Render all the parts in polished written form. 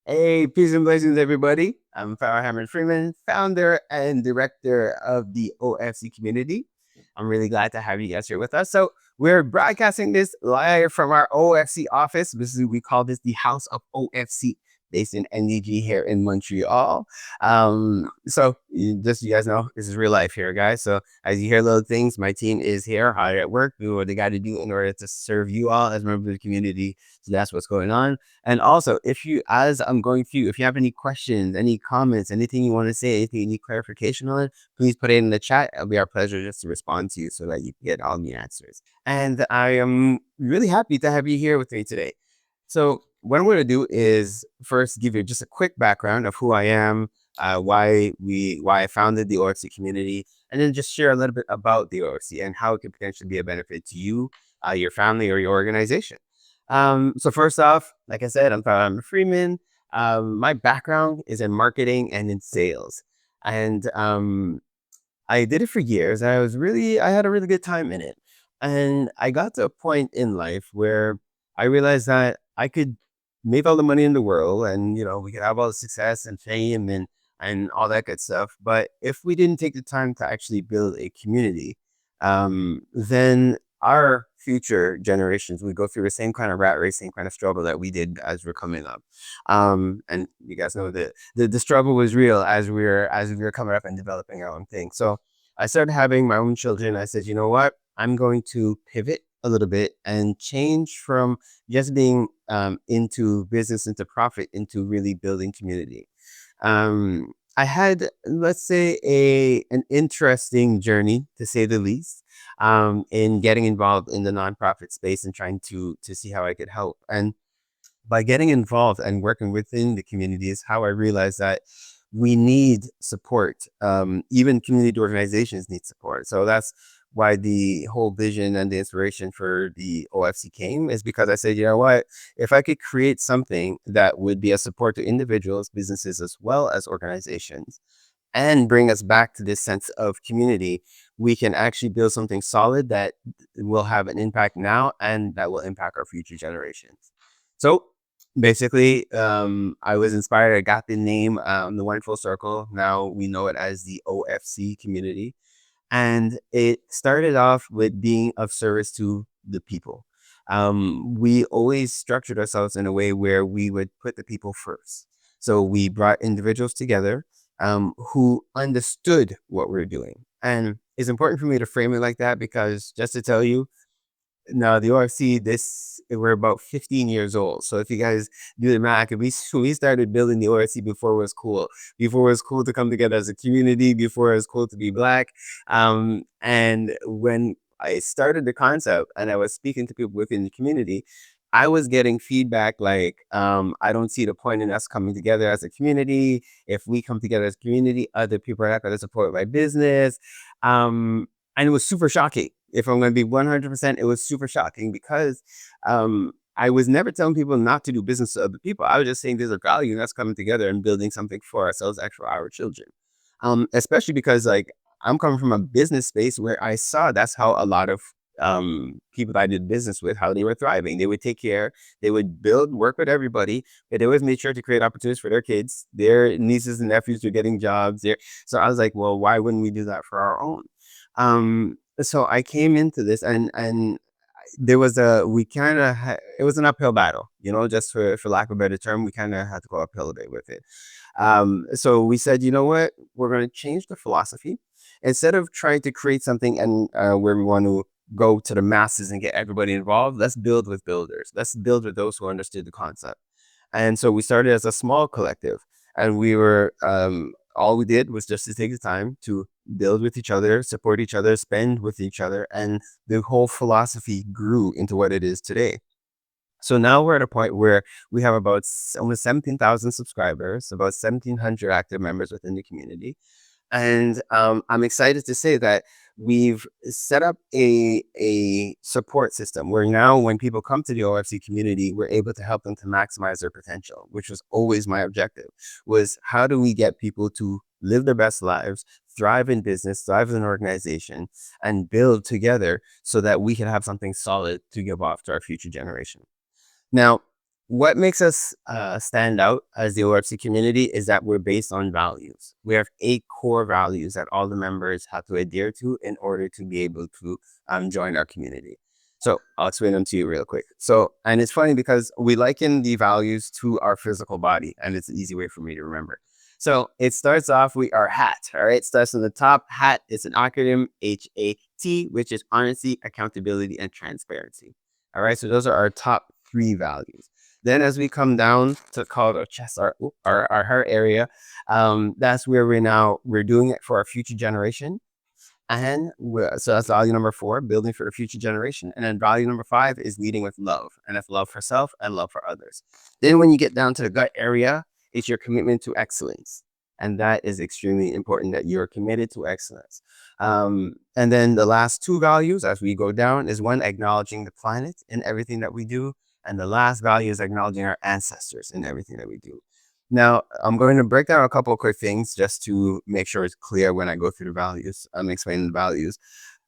Hey, peace and blessings, everybody. I'm Farrah Hammond Freeman, founder and director of the OFC Community. I'm really glad to have you guys here with us. So, we're broadcasting this live from our OFC office. We call this the House of OFC, based in NDG here in Montreal. Just so you guys know, this is real life here, guys. So, as you hear little things, my team is here, hard at work, doing what they got to do in order to serve you all as members of the community. So, that's what's going on. And also, as I'm going through, if you have any questions, any comments, anything you want to say, anything you need clarification on, please put it in the chat. It'll be our pleasure just to respond to you so that you can get all the answers. And I am really happy to have you here with me today. So, what I'm going to do is first give you just a quick background of who I am, why I founded the OFC community, and then just share a little bit about the OFC and how it could potentially be a benefit to you, your family, or your organization. So first off, like I said, I'm Freeman. My background is in marketing and in sales, and I did it for years. I had a really good time in it, and I got to a point in life where I realized that I could make all the money in the world, and we could have all the success and fame and all that good stuff. But if we didn't take the time to actually build a community, then our future generations would go through the same kind of rat race, same kind of struggle that we did as we're coming up. And you guys know that the struggle was real as we were coming up and developing our own thing. So I started having my own children. I said, you know what? I'm going to pivot a little bit and change from just being into business, into profit, into really building community. I had, let's say, a an interesting journey, to say the least, in getting involved in the nonprofit space and trying to see how I could help. And by getting involved and working within the community is how I realized that we need support. Even community organizations need support. So that's why the whole vision and the inspiration for the OFC came, is because I said, you know what, if I could create something that would be a support to individuals, businesses, as well as organizations, and bring us back to this sense of community, we can actually build something solid that will have an impact now and that will impact our future generations. So basically, I was inspired. I got the name, the Wonderful Circle. Now we know it as the OFC community. And it started off with being of service to the people. We always structured ourselves in a way where we would put the people first. So we brought individuals together who understood what we're doing. And it's important for me to frame it like that because, just to tell you, now the OFC, we're about 15 years old. So if you guys do the math, we started building the OFC before it was cool. Before it was cool to come together as a community, before it was cool to be Black. And when I started the concept and I was speaking to people within the community, I was getting feedback like, I don't see the point in us coming together as a community. If we come together as a community, other people are not going to support my business. And it was super shocking. If I'm going to be 100%, it was super shocking because I was never telling people not to do business with other people. I was just saying there's a value in us coming together and building something for ourselves, actually for our children. Especially because, like, I'm coming from a business space where I saw that's how a lot of people that I did business with, how they were thriving. They would take care, they would build, work with everybody, but they always made sure to create opportunities for their kids. Their nieces and nephews were getting jobs there. So I was like, well, why wouldn't we do that for our own? So I came into this, and there was a we kind of it was an uphill battle, just for lack of a better term. We kind of had to go uphill a bit with it. So we said, you know what, we're going to change the philosophy. Instead of trying to create something and where we want to go to the masses and get everybody involved, let's build with builders. Let's build with those who understood the concept. And so we started as a small collective, and we were all we did was just to take the time to build with each other, support each other, spend with each other, and the whole philosophy grew into what it is today. So now we're at a point where we have about almost 17,000 subscribers, about 1,700 active members within the community. And I'm excited to say that we've set up a support system where now when people come to the OFC community, we're able to help them to maximize their potential, which was always my objective, was how do we get people to live their best lives, thrive in business, thrive in an organization, and build together so that we can have something solid to give off to our future generation. Now, what makes us stand out as the OFC community is that we're based on values. We have 8 core values that all the members have to adhere to in order to be able to join our community. So I'll explain them to you real quick. So, and it's funny because we liken the values to our physical body, and it's an easy way for me to remember. So it starts off with our hat. All right, starts on the top. Hat is an acronym HAT, which is honesty, accountability, and transparency. All right, so those are our top 3 values. Then as we come down to called our chest, our heart area, that's where we're doing it for our future generation. And so that's value number 4, building for a future generation. And then value number 5 is leading with love, and that's love for self and love for others. Then when you get down to the gut area, it's your commitment to excellence. And that is extremely important that you're committed to excellence. And then the last 2 values as we go down is one, acknowledging the planet in everything that we do. And the last value is acknowledging our ancestors in everything that we do. Now, I'm going to break down a couple of quick things just to make sure it's clear when I go through the values. I'm explaining the values.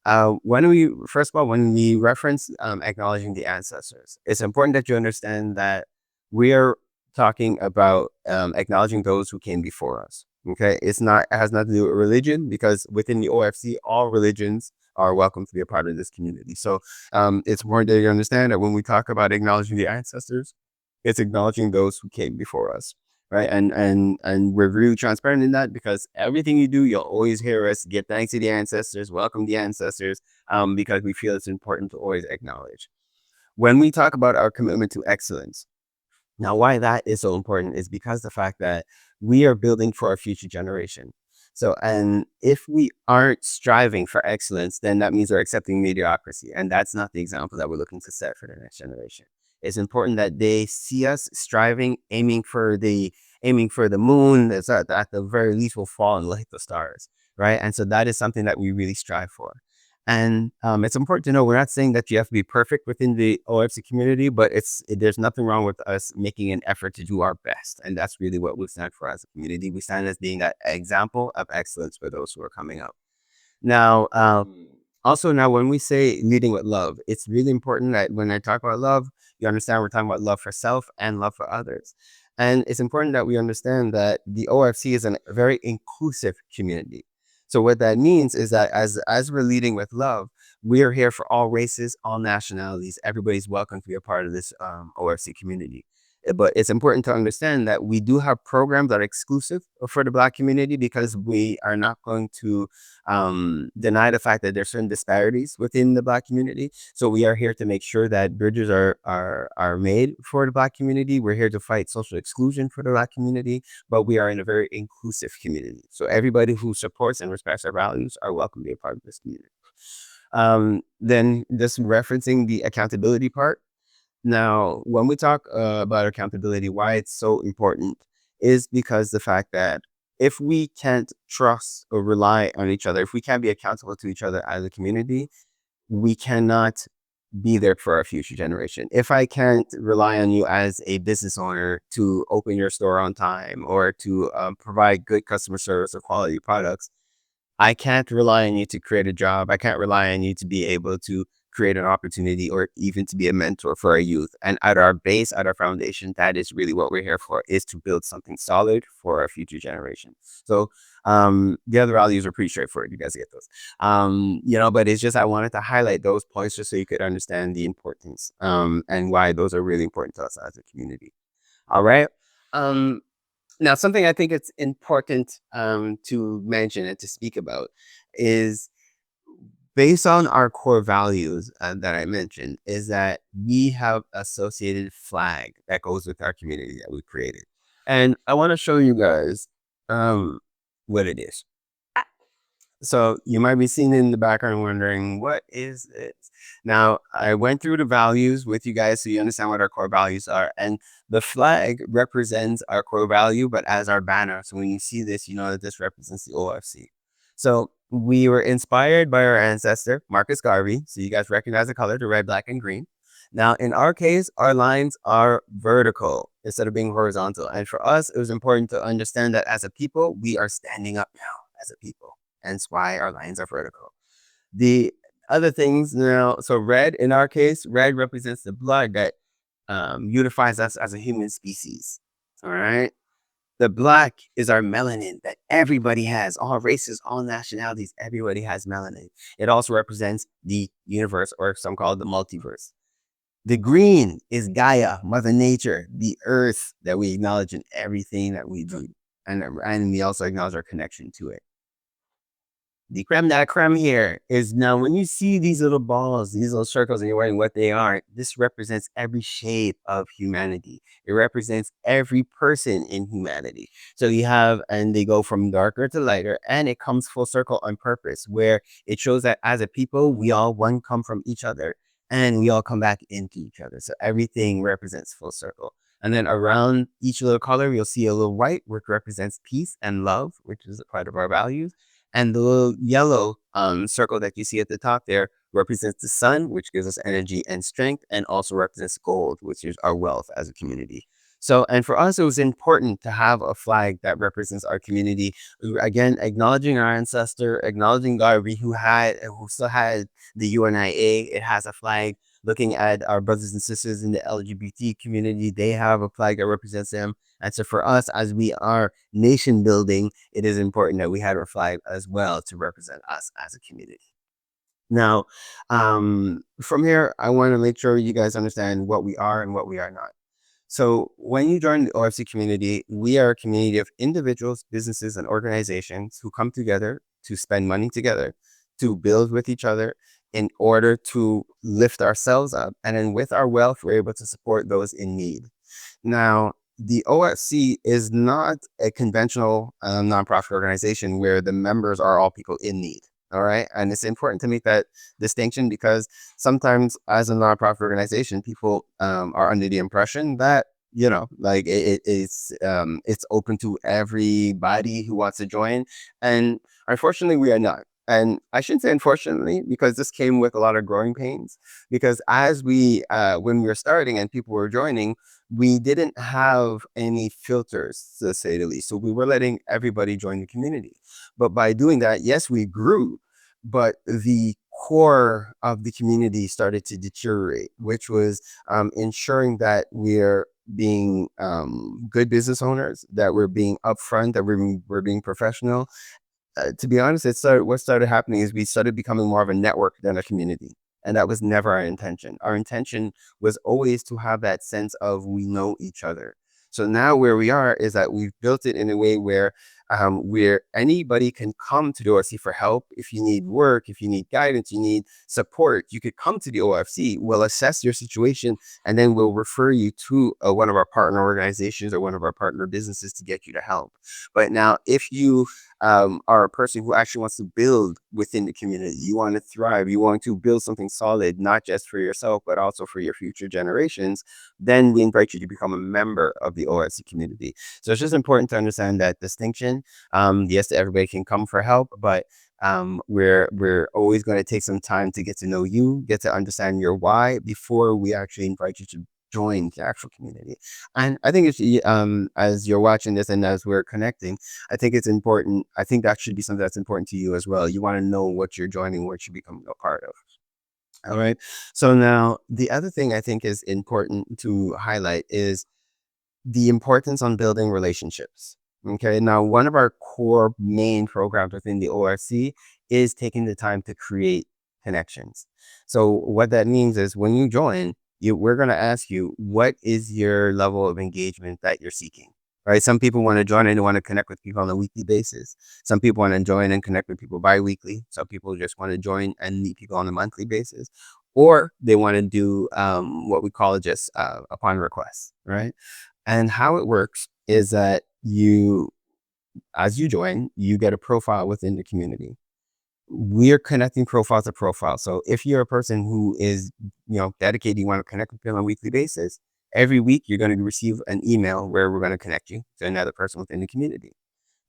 First of all, when we reference acknowledging the ancestors, it's important that you understand that we are talking about acknowledging those who came before us. Okay, it has nothing to do with religion, because within the OFC, all religions are welcome to be a part of this community. So it's important that you understand that when we talk about acknowledging the ancestors, it's acknowledging those who came before us, right? And we're really transparent in that, because everything you do, you'll always hear us give thanks to the ancestors, welcome the ancestors, because we feel it's important to always acknowledge. When we talk about our commitment to excellence, now why that is so important is because the fact that we are building for our future generation. So, and if we aren't striving for excellence, then that means we're accepting mediocrity. And that's not the example that we're looking to set for the next generation. It's important that they see us striving, aiming for the moon. That's at the very least will fall and light the stars, right? And so that is something that we really strive for. And it's important to know we're not saying that you have to be perfect within the OFC community, but there's nothing wrong with us making an effort to do our best. And that's really what we stand for as a community. We stand as being that example of excellence for those who are coming up. Now, also now when we say leading with love, it's really important that when I talk about love, you understand we're talking about love for self and love for others. And it's important that we understand that the OFC is a very inclusive community. So what that means is that as we're leading with love, we are here for all races, all nationalities. Everybody's welcome to be a part of this OFC community. But it's important to understand that we do have programs that are exclusive for the Black community, because we are not going to deny the fact that there's certain disparities within the Black community. So we are here to make sure that bridges are made for the Black community. We're here to fight social exclusion for the Black community, but we are in a very inclusive community. So everybody who supports and respects our values are welcome to be a part of this community. Then just referencing the accountability part. Now, when we talk about accountability, why it's so important is because the fact that if we can't trust or rely on each other, if we can't be accountable to each other as a community, we cannot be there for our future generation. If I can't rely on you as a business owner to open your store on time, or to provide good customer service or quality products, I can't rely on you to create a job. I can't rely on you to be able to create an opportunity, or even to be a mentor for our youth. And at our base, at our foundation, that is really what we're here for, is to build something solid for our future generation. So the other values are pretty straightforward. You guys get those. But it's just, I wanted to highlight those points just so you could understand the importance and why those are really important to us as a community. All right. Now, something I think it's important to mention and to speak about is, based on our core values that I mentioned, is that we have associated flag that goes with our community that we created. And I want to show you guys what it is. So you might be seeing it in the background wondering, what is it? Now, I went through the values with you guys so you understand what our core values are. And the flag represents our core value, but as our banner. So when you see this, you know that this represents the OFC. So we were inspired by our ancestor, Marcus Garvey. So you guys recognize the color, the red, black, and green. Now, in our case, our lines are vertical instead of being horizontal. And for us, it was important to understand that as a people, we are standing up now as a people. Hence why our lines are vertical. The other things now, so red, in our case, red represents the blood that unifies us as a human species. All right. The black is our melanin that everybody has, all races, all nationalities, everybody has melanin. It also represents the universe, or some call it the multiverse. The green is Gaia, Mother Nature, the earth that we acknowledge in everything that we do. And we also acknowledge our connection to it. The creme de la creme here is now when you see these little balls, these little circles, and you're wondering what they are, this represents every shade of humanity. It represents every person in humanity. So you have, and they go from darker to lighter, and it comes full circle on purpose, where it shows that as a people, we all one come from each other and we all come back into each other. So everything represents full circle. And then around each little color, you'll see a little white, which represents peace and love, which is a part of our values. And the little yellow circle that you see at the top there represents the sun, which gives us energy and strength, and also represents gold, which is our wealth as a community. So, and for us, it was important to have a flag that represents our community. Again, acknowledging our ancestor, acknowledging Garvey, who still had the UNIA. It has a flag. Looking at our brothers and sisters in the LGBT community, they have a flag that represents them. And so for us, as we are nation building, it is important that we had our flag as well to represent us as a community. Now, from here, I want to make sure you guys understand what we are and what we are not. So when you join the OFC community, we are a community of individuals, businesses, and organizations who come together to spend money together, to build with each other in order to lift ourselves up. And then with our wealth, we're able to support those in need. Now, the OFC is not a conventional nonprofit organization where the members are all people in need. All right. And it's important to make that distinction because sometimes as a nonprofit organization, people are under the impression that, like it's open to everybody who wants to join. And unfortunately, we are not. And I shouldn't say unfortunately, because this came with a lot of growing pains. Because when we were starting and people were joining, we didn't have any filters, to say the least. So we were letting everybody join the community. But by doing that, yes, we grew, but the core of the community started to deteriorate, which was ensuring that we're being good business owners, that we're being upfront, that we're being professional. To be honest, what started happening is we started becoming more of a network than a community. And that was never our intention. Our intention was always to have that sense of we know each other. So now where we are is that we've built it in a way where anybody can come to the OFC for help. If you need work, if you need guidance, you need support, you could come to the OFC. We'll assess your situation and then we'll refer you to one of our partner organizations or one of our partner businesses to get you to help. But now if you are a person who actually wants to build within the community, you want to thrive, you want to build something solid, not just for yourself, but also for your future generations, then we invite you to become a member of the OFC community. So it's just important to understand that distinction. Yes, everybody can come for help, but we're always going to take some time to get to know you, get to understand your why before we actually invite you to join the actual community. And I think as you're watching this and as we're connecting, I think it's important. I think that should be something that's important to you as well. You want to know what you're joining, what you're becoming a part of. All right. So now the other thing I think is important to highlight is the importance on building relationships. Okay. Now, one of our core main programs within the OFC is taking the time to create connections. So what that means is when you join, we're going to ask you, what is your level of engagement that you're seeking? Right. Some people want to join and they want to connect with people on a weekly basis. Some people want to join and connect with people bi-weekly. Some people just want to join and meet people on a monthly basis. Or they want to do what we call just upon request. Right. And how it works is that as you join, you get a profile within the community. We're connecting profile to profile. So if you're a person who is, dedicated, you want to connect with them on a weekly basis, every week you're going to receive an email where we're going to connect you to another person within the community.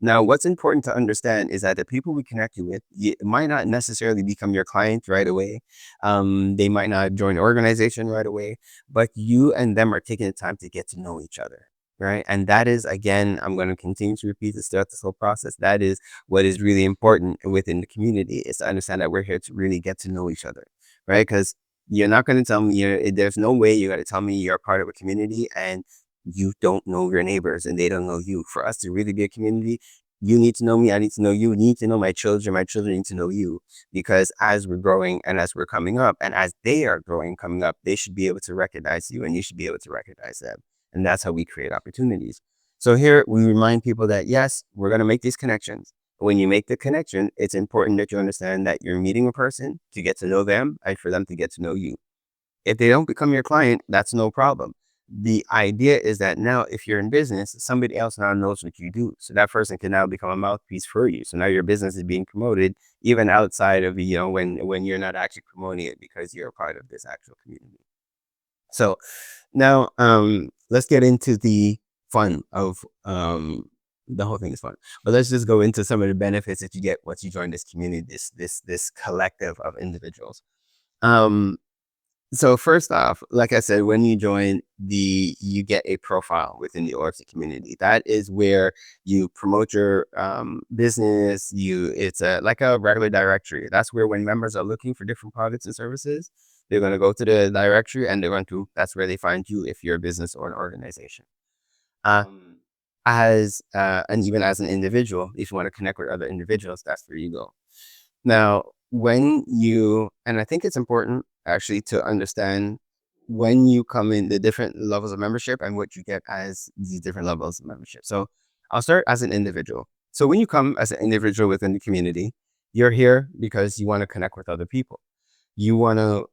Now, what's important to understand is that the people we connect you with might not necessarily become your client right away. They might not join the organization right away, but you and them are taking the time to get to know each other. Right. And that is, again, I'm going to continue to repeat this throughout this whole process. That is what is really important within the community, is to understand that we're here to really get to know each other. Right. Because You're not going to tell me there's no way you're going to tell me you're a part of a community and you don't know your neighbors and they don't know you. For us to really be a community, you need to know me. I need to know you. You need to know my children. My children need to know you, because as we're growing and as we're coming up and as they are growing, coming up, they should be able to recognize you and you should be able to recognize them. And that's how we create opportunities. So here we remind people that yes, we're going to make these connections. When you make the connection, it's important that you understand that you're meeting a person to get to know them and for them to get to know you. If they don't become your client, that's no problem. The idea is that now, if you're in business, somebody else now knows what you do. So that person can now become a mouthpiece for you. So now your business is being promoted even outside of, when you're not actually promoting it because you're a part of this actual community. So now, let's get into the fun of the whole thing is fun, but let's just go into some of the benefits that you get once you join this community, this collective of individuals. Um, so first off, like I said, when you join you get a profile within the OFC community. That is where you promote your business. It's like a regular directory. That's where when members are looking for different products and services, they're going to go to the directory and that's where they find you if you're a business or an organization. Um, and even as an individual, if you want to connect with other individuals, that's where you go. Now, and I think it's important actually to understand when you come in the different levels of membership and what you get as these different levels of membership. So I'll start as an individual. So when you come as an individual within the community, you're here because you want to connect with other people. You're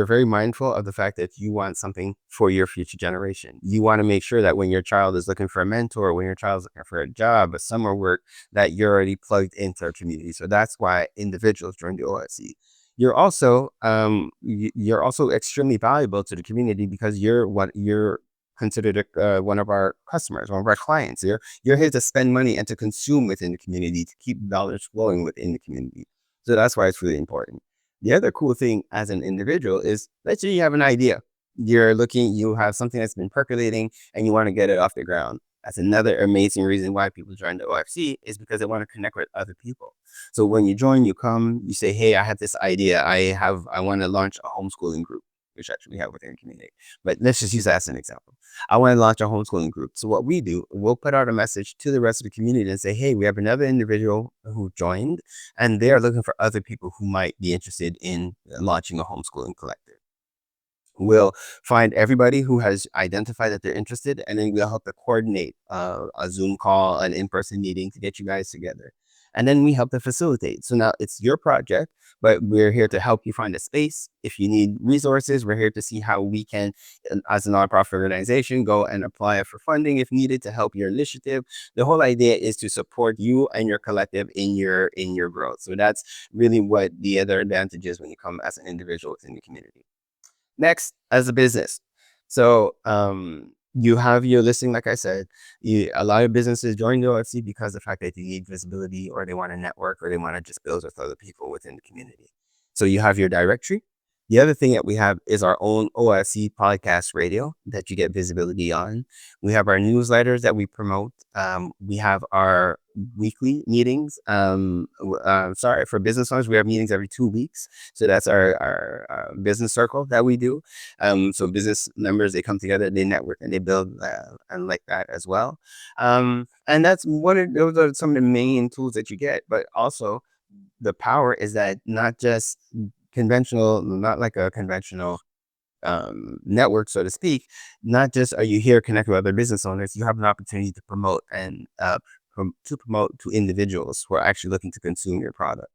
very mindful of the fact that you want something for your future generation. You want to make sure that when your child is looking for a mentor, when your child is looking for a job, a summer work, that you're already plugged into our community. So that's why individuals join the OFC. You're also extremely valuable to the community because you're considered one of our customers, one of our clients. You're here to spend money and to consume within the community, to keep dollars flowing within the community. So that's why it's really important. The other cool thing as an individual is, let's say you have an idea. You have something that's been percolating and you want to get it off the ground. That's another amazing reason why people join the OFC, is because they want to connect with other people. So when you join, you come, you say, hey, I have this idea. I want to launch a homeschooling group, which actually we have within the community. But let's just use that as an example. I want to launch a homeschooling group. So what we do, we'll put out a message to the rest of the community and say, hey, we have another individual who joined and they are looking for other people who might be interested in launching a homeschooling collective. We'll find everybody who has identified that they're interested, and then we'll help to coordinate a Zoom call, an in-person meeting to get you guys together. And then we help to facilitate. So now it's your project, but we're here to help you find a space. If you need resources, we're here to see how we can, as a nonprofit organization, go and apply for funding if needed to help your initiative. The whole idea is to support you and your collective in your growth. So that's really what the other advantage is when you come as an individual within the community. Next, as a business. So you have your listing, like I said, a lot of businesses join the OFC because of the fact that they need visibility or they want to network or they want to just build with other people within the community. So you have your directory. The other thing that we have is our own OFC podcast radio that you get visibility on. We have our newsletters that we promote. We have our weekly meetings. For business owners, we have meetings every 2 weeks. So that's our business circle that we do. So business members, they come together, they network, and they build and like that as well. And those are some of the main tools that you get. But also, the power is that not just not like a conventional network, so to speak. Not just are you here connected with other business owners, you have an opportunity to promote and to promote to individuals who are actually looking to consume your product.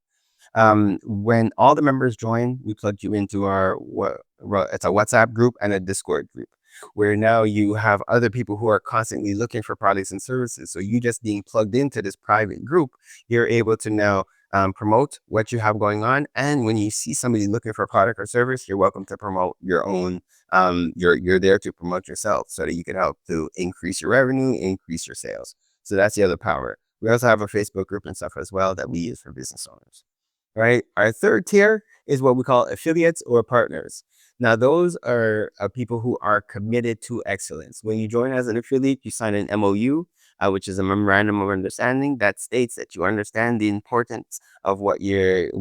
When all the members join, we plug you into it's a WhatsApp group and a Discord group, where now you have other people who are constantly looking for products and services. So you just being plugged into this private group, you're able to now promote what you have going on. And when you see somebody looking for a product or service, you're welcome to promote your own. You're there to promote yourself so that you can help to increase your revenue, increase your sales. So that's the other power. We also have a Facebook group and stuff as well that we use for business owners. Right. Our third tier is what we call affiliates or partners. Now, those are people who are committed to excellence. When you join as an affiliate, you sign an MOU, which is a memorandum of understanding that states that you understand the importance of what you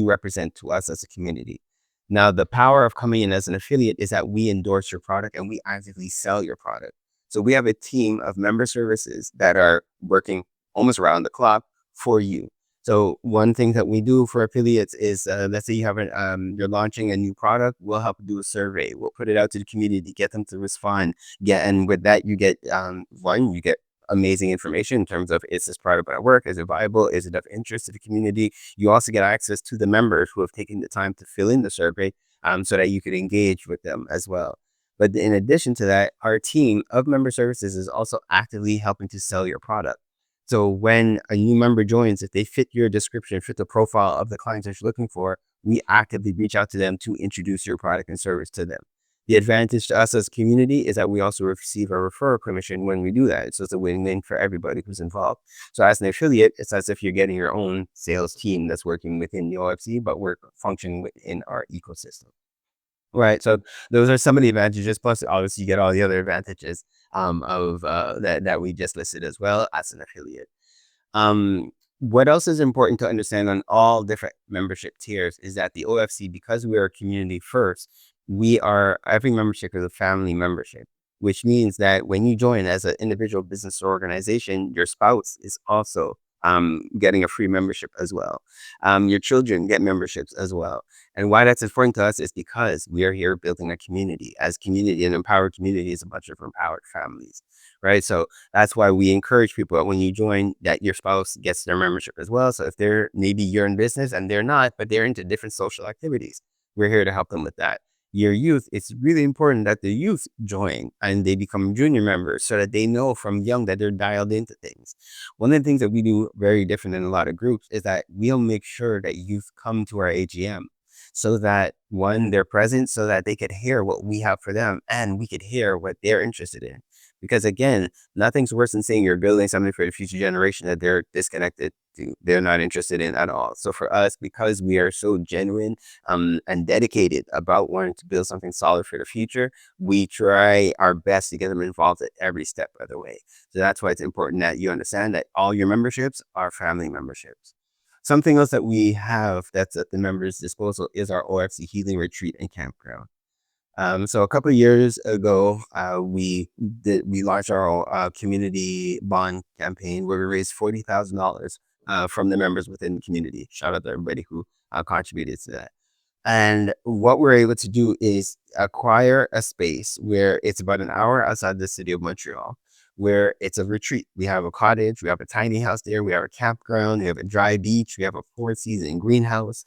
represent to us as a community. Now, the power of coming in as an affiliate is that we endorse your product and we actively sell your product. So we have a team of member services that are working almost around the clock for you. So one thing that we do for affiliates is, let's say you have you're launching a new product, we'll help do a survey. We'll put it out to the community, get them to respond. And with that, you get you get amazing information in terms of, is this product going to work? Is it viable? Is it of interest to the community? You also get access to the members who have taken the time to fill in the survey, so that you could engage with them as well. But in addition to that, our team of member services is also actively helping to sell your product. So when a new member joins, if they fit your description, fit the profile of the clients that you're looking for, we actively reach out to them to introduce your product and service to them. The advantage to us as a community is that we also receive a referral commission when we do that. So it's a win-win for everybody who's involved. So as an affiliate, it's as if you're getting your own sales team that's working within the OFC, but we're functioning within our ecosystem. Right. So those are some of the advantages. Plus, obviously, you get all the other advantages of that we just listed as well as an affiliate. Um, what else is important to understand on all different membership tiers is that the OFC, because we are a community first, we are every membership is a family membership, which means that when you join as an individual business or organization, your spouse is also getting a free membership as well. Your children get memberships as well. And why that's important to us is because we are here building a community. As community, an empowered community is a bunch of empowered families, right? So that's why we encourage people that when you join, that your spouse gets their membership as well. So if they're maybe you're in business and they're not, but they're into different social activities, we're here to help them with that. Your youth, it's really important that the youth join and they become junior members so that they know from young that they're dialed into things. One of the things that we do very different than a lot of groups is that we'll make sure that youth come to our AGM so that one, they're present so that they could hear what we have for them and we could hear what they're interested in. Because again, nothing's worse than saying you're building something for the future generation that they're disconnected to, they're not interested in at all. So for us, because we are so genuine and dedicated about wanting to build something solid for the future, we try our best to get them involved at every step of the way. So that's why it's important that you understand that all your memberships are family memberships. Something else that we have that's at the members' disposal is our OFC Healing Retreat and Campground. So a couple of years ago, we launched our community bond campaign where we raised $40,000 from the members within the community. Shout out to everybody who contributed to that. And what we're able to do is acquire a space where it's about an hour outside the city of Montreal, where it's a retreat. We have a cottage, we have a tiny house there, we have a campground, we have a dry beach, we have a 4-season greenhouse.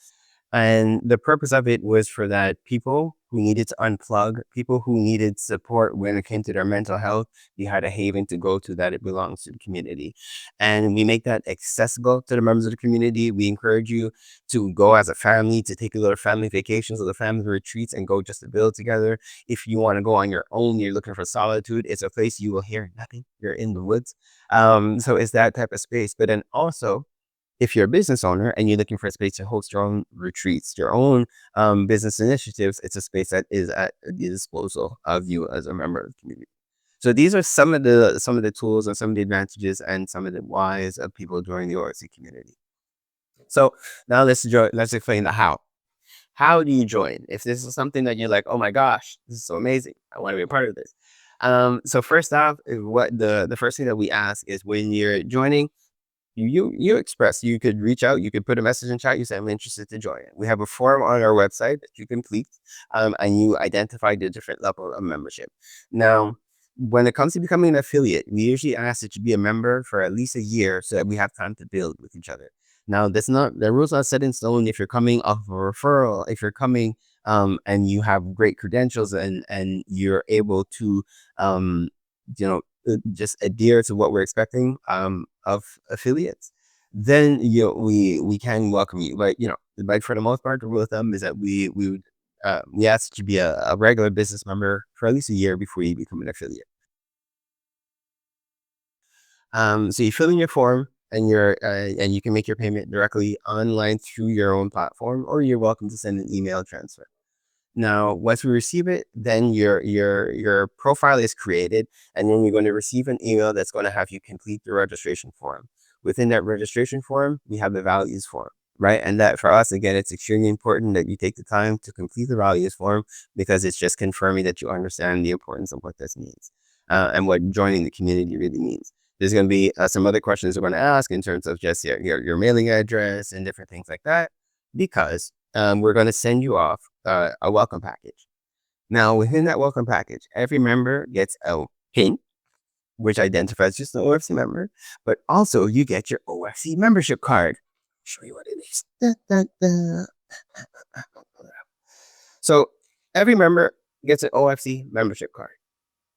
And the purpose of it was for that people who needed to unplug, people who needed support when it came to their mental health, you had a haven to go to that it belongs to the community. And we make that accessible to the members of the community. We encourage you to go as a family, to take a little family vacations or the family retreats and go just to build together. If you want to go on your own, you're looking for solitude, it's a place you will hear nothing. You're in the woods. So it's that type of space. But then also, if you're a business owner and you're looking for a space to host your own retreats, your own business initiatives, it's a space that is at the disposal of you as a member of the community. So these are some of the tools and some of the advantages and some of the whys of people joining the OFC community. So now let's explain the how. How do you join? If this is something that you're like, oh my gosh, this is so amazing, I want to be a part of this. So first off, what the first thing that we ask is when you're joining, you express, you could reach out, you could put a message in chat, you say, I'm interested to join. We have a form on our website that you complete, and you identify the different level of membership. Now, when it comes to becoming an affiliate, we usually ask that you be a member for at least a year so that we have time to build with each other. Now, the rules are set in stone. If you're coming off of a referral, if you're coming and you have great credentials and you're able to you know just adhere to what we're expecting of affiliates, then we can welcome you. But but for the most part, the rule of thumb is that we ask that you be a regular business member for at least a year before you become an affiliate. So you fill in your form and you can make your payment directly online through your own platform, or you're welcome to send an email transfer. Now, once we receive it, then your profile is created, and then you're going to receive an email that's going to have you complete the registration form. Within that registration form, we have the values form. right? And that for us, again, it's extremely important that you take the time to complete the values form because it's just confirming that you understand the importance of what this means and what joining the community really means. There's going to be some other questions we're going to ask in terms of just your mailing address and different things like that, because we're going to send you off a welcome package. Now, within that welcome package, every member gets a pin, which identifies just an OFC member, but also you get your OFC membership card. I'll show you what it is. Da, da, da. So every member gets an OFC membership card.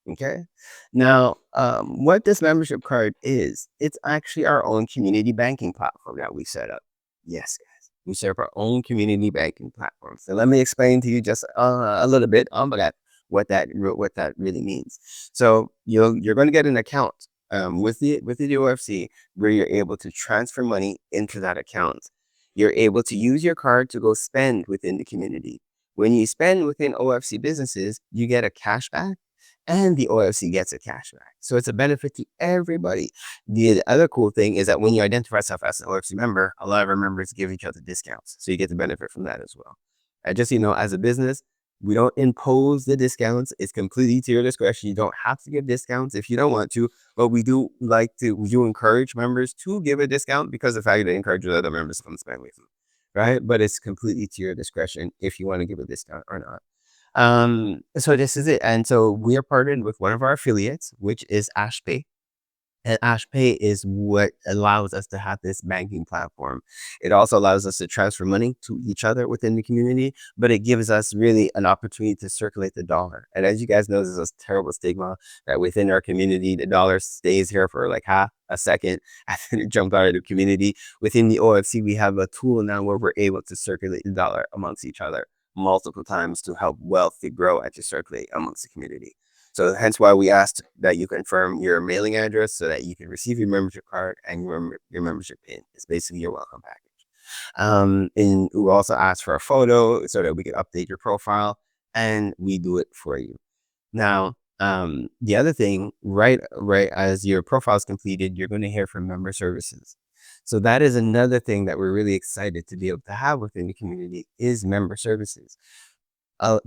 Okay. Now, what this membership card is, it's actually our own community banking platform that we set up. Yes, guys, we set up our own community banking platform. So let me explain to you just a little bit on that, what that really means. So you're going to get an account with the OFC where you're able to transfer money into that account. You're able to use your card to go spend within the community. When you spend within OFC businesses, you get a cashback and the OFC gets a cashback. So it's a benefit to everybody. The other cool thing is that when you identify yourself as an OFC member, a lot of our members give each other discounts. So you get the benefit from that as well. And just, as a business, we don't impose the discounts. It's completely to your discretion. You don't have to give discounts if you don't want to, but we do encourage members to give a discount because of the fact that it encourages other members to come spend with you, right? But it's completely to your discretion if you want to give a discount or not. So this is it. And so we are partnered with one of our affiliates, which is AshPay. And AshPay is what allows us to have this banking platform. It also allows us to transfer money to each other within the community, but it gives us really an opportunity to circulate the dollar. And as you guys know, there's a terrible stigma that within our community, the dollar stays here for like half a second and then it jumps out of the community. Within the OFC, we have a tool now where we're able to circulate the dollar amongst each other multiple times to help wealth to grow and to circulate amongst the community. So hence why we asked that you confirm your mailing address so that you can receive your membership card and your membership pin. It's basically your welcome package. And we also ask for a photo so that we can update your profile, and we do it for you. Now, the other thing, right as your profile is completed, you're going to hear from member services. So that is another thing that we're really excited to be able to have within the community is member services.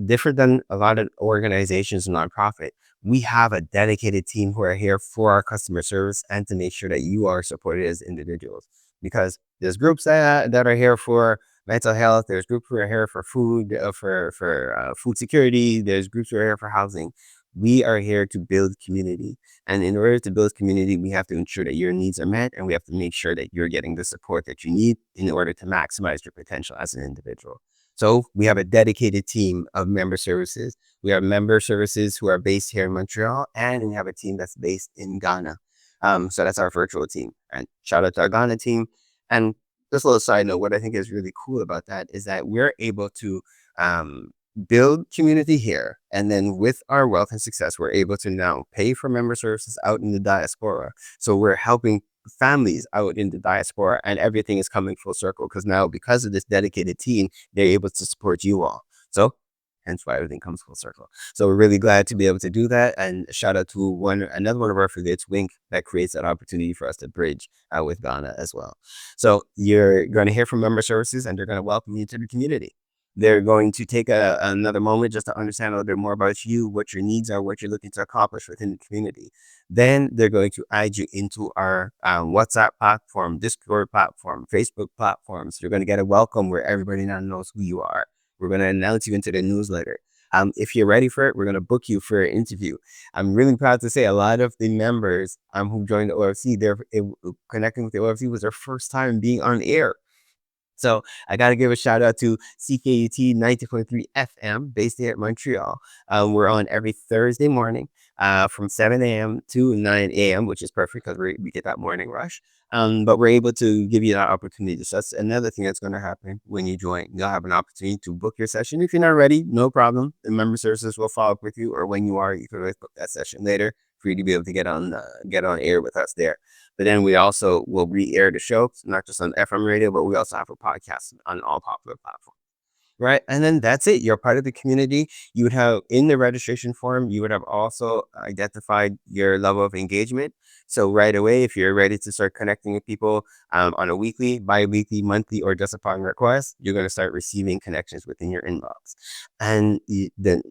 Different than a lot of organizations and nonprofit, we have a dedicated team who are here for our customer service and to make sure that you are supported as individuals. Because there's groups that are here for mental health, there's groups who are here for food, for food security, there's groups who are here for housing. We are here to build community. And in order to build community, we have to ensure that your needs are met and we have to make sure that you're getting the support that you need in order to maximize your potential as an individual. So we have a dedicated team of member services. We have member services who are based here in Montreal, and we have a team that's based in Ghana. So that's our virtual team. And shout out to our Ghana team. And just a little side note, what I think is really cool about that is that we're able to build community here. And then with our wealth and success, we're able to now pay for member services out in the diaspora. So we're helping families out in the diaspora, and everything is coming full circle because now, because of this dedicated team, they're able to support you all. So hence why everything comes full circle. So we're really glad to be able to do that. And shout out to another one of our affiliates, Wink, that creates that opportunity for us to bridge with Ghana as well. So you're going to hear from member services, and they're going to welcome you to the community. They're going to take another moment just to understand a little bit more about you, what your needs are, what you're looking to accomplish within the community. Then they're going to add you into our WhatsApp platform, Discord platform, Facebook platforms. You're going to get a welcome where everybody now knows who you are. We're going to announce you into the newsletter. If you're ready for it, we're going to book you for an interview. I'm really proud to say a lot of the members who joined the OFC, connecting with the OFC was their first time being on air. So I got to give a shout out to CKUT 90.3 FM based here at Montreal. We're on every Thursday morning from 7 a.m. to 9 a.m., which is perfect because we get that morning rush. But we're able to give you that opportunity. So that's another thing that's going to happen when you join. You'll have an opportunity to book your session. If you're not ready, no problem. The member services will follow up with you, or when you are, you can always book that session later for you to be able to get on air with us there. But then we also will re-air the show, not just on FM radio, but we also have a podcast on all popular platforms. right? And then that's it. You're part of the community. You would have in the registration form, you would have also identified your level of engagement. So right away, if you're ready to start connecting with people on a weekly, bi-weekly, monthly, or just upon request, you're going to start receiving connections within your inbox. And then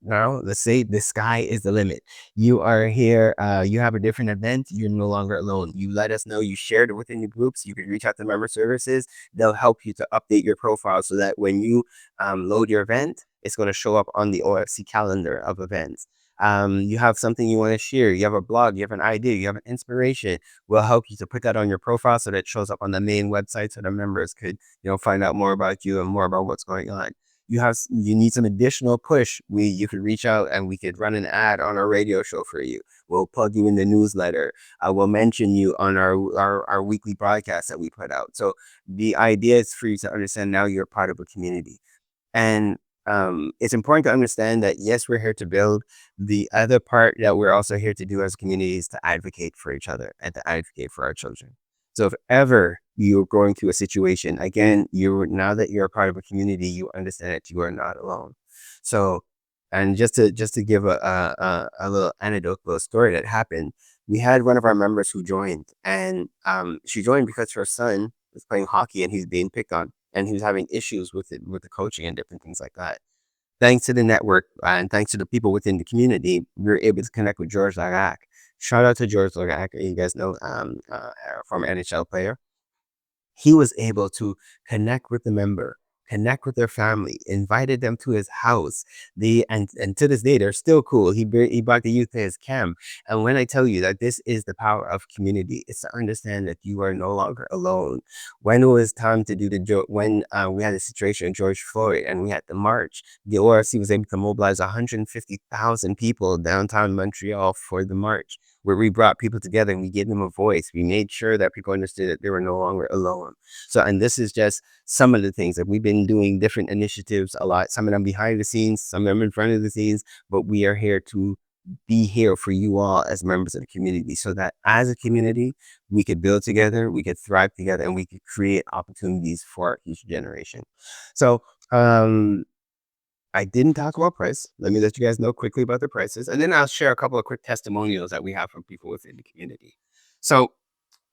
now, let's say the sky is the limit. You are here, you have a different event, you're no longer alone. You let us know, you shared it within your groups, you can reach out to member services. They'll help you to update your profile so that when you load your event, it's going to show up on the OFC calendar of events. You have something you want to share, you have a blog, you have an idea, you have an inspiration. We'll help you to put that on your profile so that it shows up on the main website so the members could, find out more about you and more about what's going on. You need some additional push, you could reach out and we could run an ad on our radio show for you. We'll plug you in the newsletter. We'll mention you on our weekly broadcast that we put out. So the idea is for you to understand now you're part of a community. And it's important to understand that yes, we're here to build. The other part that we're also here to do as a community is to advocate for each other and to advocate for our children. So if ever you're going through a situation, again, now that you're a part of a community, you understand that you are not alone. So, and just to give a little anecdote, little story that happened, we had one of our members who joined, and she joined because her son was playing hockey and he's being picked on, and he was having issues with it, with the coaching and different things like that. Thanks to the network and thanks to the people within the community, we were able to connect with George Lagac. Shout out to George Lagac. You guys know, former NHL player. He was able to connect with the member, connect with their family, invited them to his house. And to this day, they're still cool. He brought the youth to his camp. And when I tell you that this is the power of community, it's to understand that you are no longer alone. When it was time to do when we had a situation with George Floyd and we had the march, the ORC was able to mobilize 150,000 people downtown Montreal for the march, where we brought people together and we gave them a voice. We made sure that people understood that they were no longer alone. So, and this is just some of the things that we've been doing different initiatives a lot, some of them behind the scenes, some of them in front of the scenes, but we are here to be here for you all as members of the community so that as a community, we could build together, we could thrive together, and we could create opportunities for each generation. So, I didn't talk about price. Let me let you guys know quickly about the prices, and then I'll share a couple of quick testimonials that we have from people within the community. So,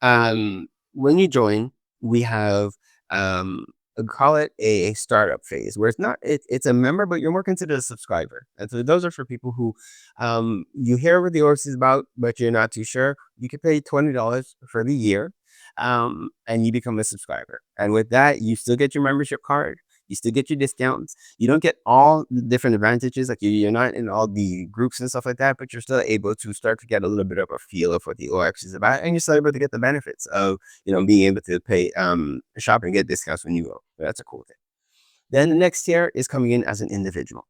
when you join, we have call it a startup phase where it's a member, but you're more considered a subscriber. And so those are for people who you hear what the OFC is about, but you're not too sure. You can pay $20 for the year, and you become a subscriber. And with that, you still get your membership card. You still get your discounts. You don't get all the different advantages, like you're not in all the groups and stuff like that, but you're still able to start to get a little bit of a feel of what the OX is about, and you're still able to get the benefits of being able to pay shop and get discounts when you go. That's a cool thing. Then the next tier is coming in as an individual.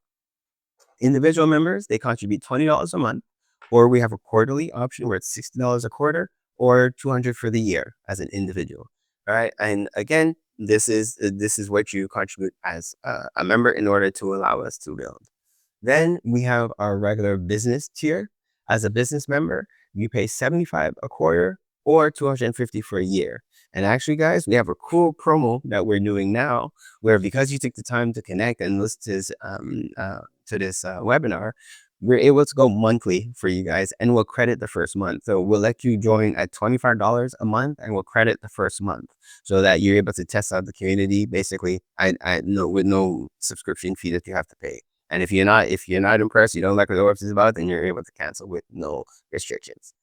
Individual members, they contribute $20 a month, or we have a quarterly option where it's $60 a quarter or 200 for the year as an individual. All right, and again, this is what you contribute as a member in order to allow us to build. Then we have our regular business tier. As a business member, you pay 75 a quarter or 250 for a year. And actually, guys, we have a cool promo that we're doing now, where because you took the time to connect and listen to this webinar, we're able to go monthly for you guys, and we'll credit the first month. So we'll let you join at $25 a month, and we'll credit the first month so that you're able to test out the community. Basically, I know with no subscription fee that you have to pay. And if you're not impressed, you don't like what the OFC is about, then you're able to cancel with no restrictions.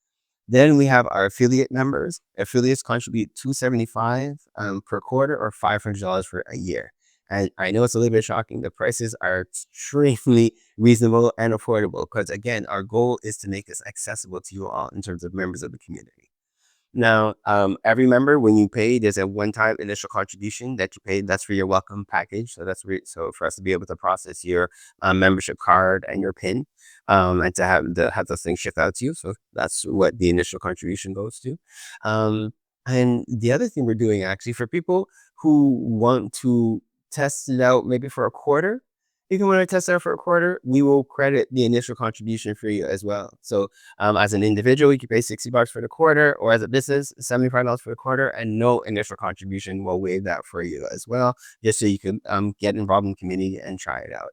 Then we have our affiliate members. Affiliates contribute $275 per quarter or $500 for a year. And I know it's a little bit shocking. The prices are extremely reasonable and affordable because, again, our goal is to make this accessible to you all in terms of members of the community. Now, every member, when you pay, there's a one-time initial contribution that you pay. That's for your welcome package. So so for us to be able to process your membership card and your PIN, and to have those things shipped out to you. So that's what the initial contribution goes to. And the other thing we're doing actually for people who want to test it out maybe for a quarter you can want to test out for a quarter, we will credit the initial contribution for you as well. So as an individual, you can pay $60 for the quarter, or as a business, $75 for the quarter, and no initial contribution. Will waive that for you as well, just so you can get involved in the community and try it out.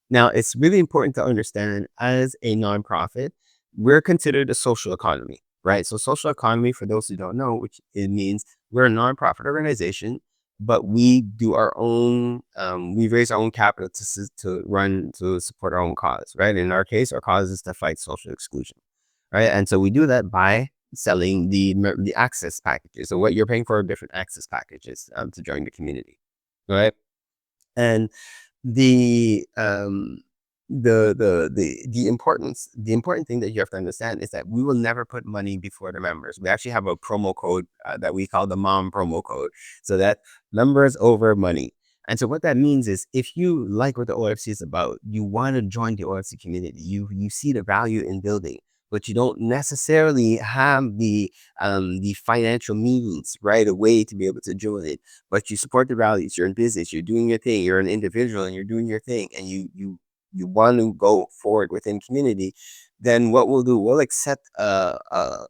Now, it's really important to understand as a nonprofit, we're considered a social economy, right? So, social economy, for those who don't know, which it means we're a nonprofit organization, but we do our own, we raise our own capital to support our own cause, right? In our case, our cause is to fight social exclusion, right? And so we do that by selling the access packages. So what you're paying for are different access packages to join the community, right? And the the important thing that you have to understand is that we will never put money before the members. We actually have a promo code that we call the mom promo code, so that members over money. And so what that means is, if you like what the OFC is about, you want to join the OFC community, you see the value in building, but you don't necessarily have the financial means right away to be able to join it, but you support the values, you're in business, you're doing your thing, you're an individual and you're doing your thing, and you want to go forward within community, then what we'll do, we'll accept a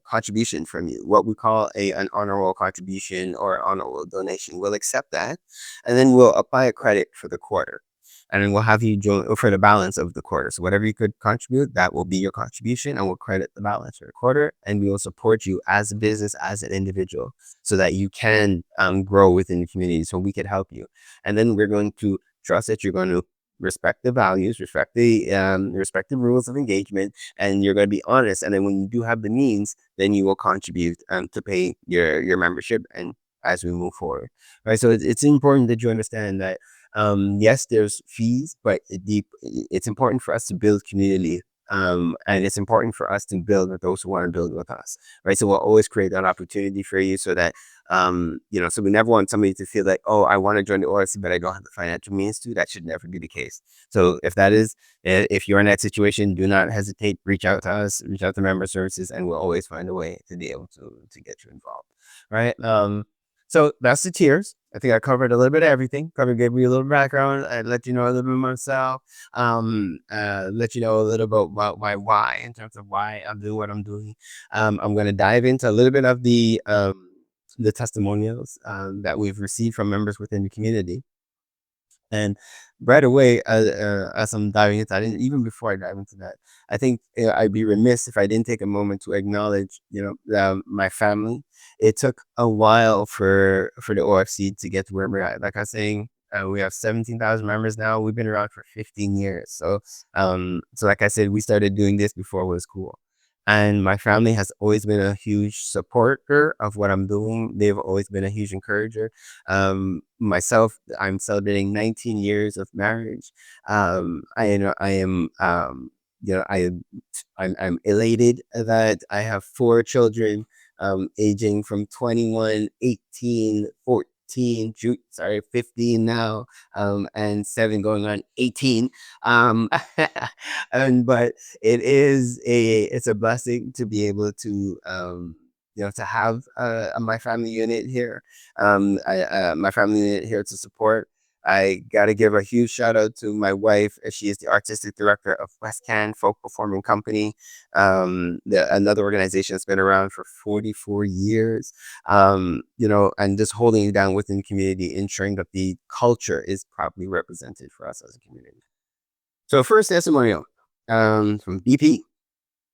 contribution from you, what we call an honor roll contribution or honor roll donation. We'll accept that, and then we'll apply a credit for the quarter. And then we'll have you join for the balance of the quarter. So whatever you could contribute, that will be your contribution, and we'll credit the balance for the quarter. And we will support you as a business, as an individual, so that you can grow within the community. So we could help you. And then we're going to trust that you're going to respect the values, respect the rules of engagement, and you're going to be honest. And then when you do have the means, then you will contribute to pay your membership, and as we move forward, right? So it's important that you understand that yes, there's fees, but it's important for us to build community. And it's important for us to build with those who want to build with us, right? So we'll always create that opportunity for you, so that so we never want somebody to feel like, oh, I want to join the OFC, but I don't have the financial means to. That should never be the case. So if you're in that situation, do not hesitate. Reach out to us, reach out to member services, and we'll always find a way to be able to get you involved, right? So that's the tiers. I think I covered a little bit of everything. Probably gave you a little background. I let you know a little bit about myself. Let you know a little bit about my why, in terms of why I'm doing what I'm doing. I'm going to dive into a little bit of the testimonials that we've received from members within the community. And right away, as I'm diving into that, even before I dive into that, I think I'd be remiss if I didn't take a moment to acknowledge, my family. It took a while for the OFC to get to where we're at. Like I was saying, we have 17,000 members now. We've been around for 15 years. So like I said, we started doing this before it was cool. And my family has always been a huge supporter of what I'm doing. They've always been a huge encourager. Myself, I'm celebrating 19 years of marriage. I am, I'm elated that I have 4 children, aging from 21, 18, 14, 15 now, and 7 going on 18. Um, but it's a blessing to be able to, to have my family unit here. My family unit here to support. I got to give a huge shout out to my wife. She is the artistic director of West Can Folk Performing Company, another organization that's been around for 44 years. And just holding it down within the community, ensuring that the culture is properly represented for us as a community. So first testimonial from BP,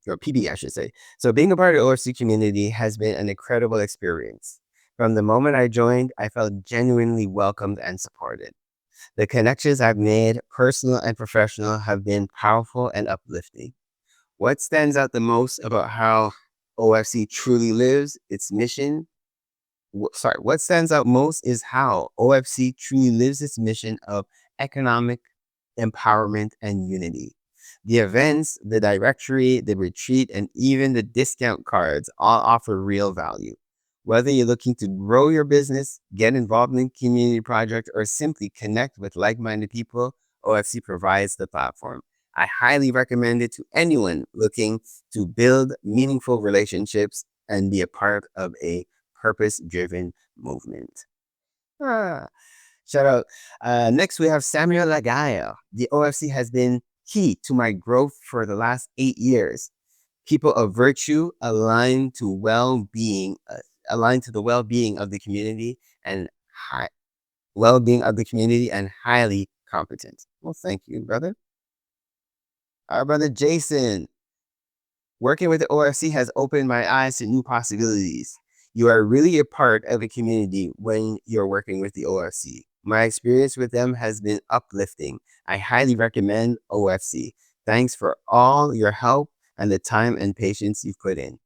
or PB, I should say. So being a part of the OFC community has been an incredible experience. From the moment I joined, I felt genuinely welcomed and supported. The connections I've made, personal and professional, have been powerful and uplifting. What stands out the most about how OFC truly lives its mission? What stands out most is how OFC truly lives its mission of economic empowerment and unity. The events, the directory, the retreat, and even the discount cards all offer real value. Whether you're looking to grow your business, get involved in a community project, or simply connect with like-minded people, OFC provides the platform. I highly recommend it to anyone looking to build meaningful relationships and be a part of a purpose-driven movement. Ah. Shout out. Next, we have Samuel Lagaya. The OFC has been key to my growth for the last 8 years. People of virtue aligned to the well-being of the community and high, well-being of the community and highly competent. Well, thank you, brother. Our brother Jason. Working with the OFC has opened my eyes to new possibilities. You are really a part of a community when you're working with the OFC. My experience with them has been uplifting. I highly recommend OFC. Thanks for all your help and the time and patience you've put in.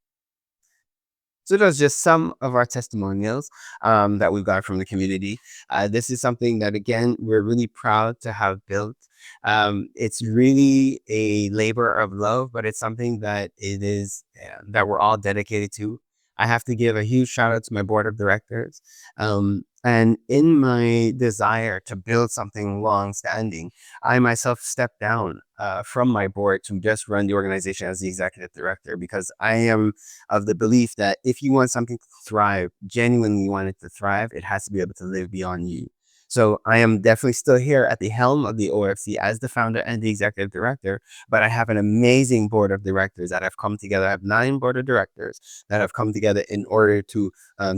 So those are just some of our testimonials that we've got from the community. This is something that, again, we're really proud to have built. It's really a labor of love, but it's something that that we're all dedicated to. I have to give a huge shout out to my board of directors. And in my desire to build something long standing, I myself stepped down from my board to just run the organization as the executive director, because I am of the belief that if you want something to thrive, genuinely want it to thrive, it has to be able to live beyond you. So I am definitely still here at the helm of the OFC as the founder and the executive director, but I have an amazing board of directors that have come together. I have 9 board of directors that have come together in order to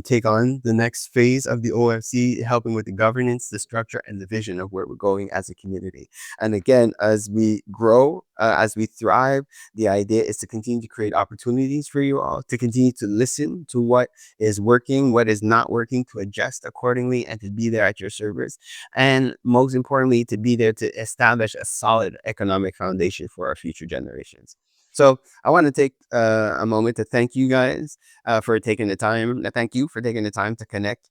take on the next phase of the OFC, helping with the governance, the structure, and the vision of where we're going as a community. And again, as we grow, as we thrive, the idea is to continue to create opportunities for you all, to continue to listen to what is working, what is not working, to adjust accordingly, and to be there at your service. And most importantly, to be there to establish a solid economic foundation for our future generations. So I want to take a moment to thank you guys for taking the time. Thank you for taking the time to connect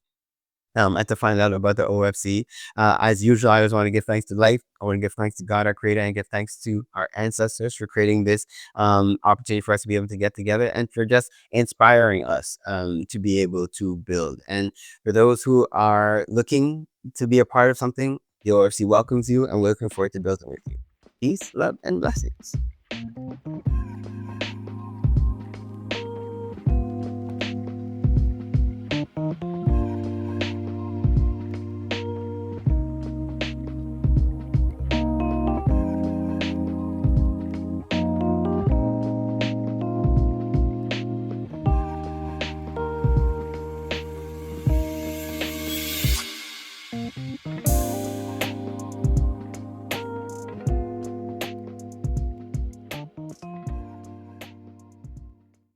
and to find out about the OFC. As usual, I always want to give thanks to life. I want to give thanks to God, our creator, and give thanks to our ancestors for creating this opportunity for us to be able to get together and for just inspiring us to be able to build. And for those who are looking to be a part of something, the OFC welcomes you, and we're looking forward to building with you. Peace, love, and blessings.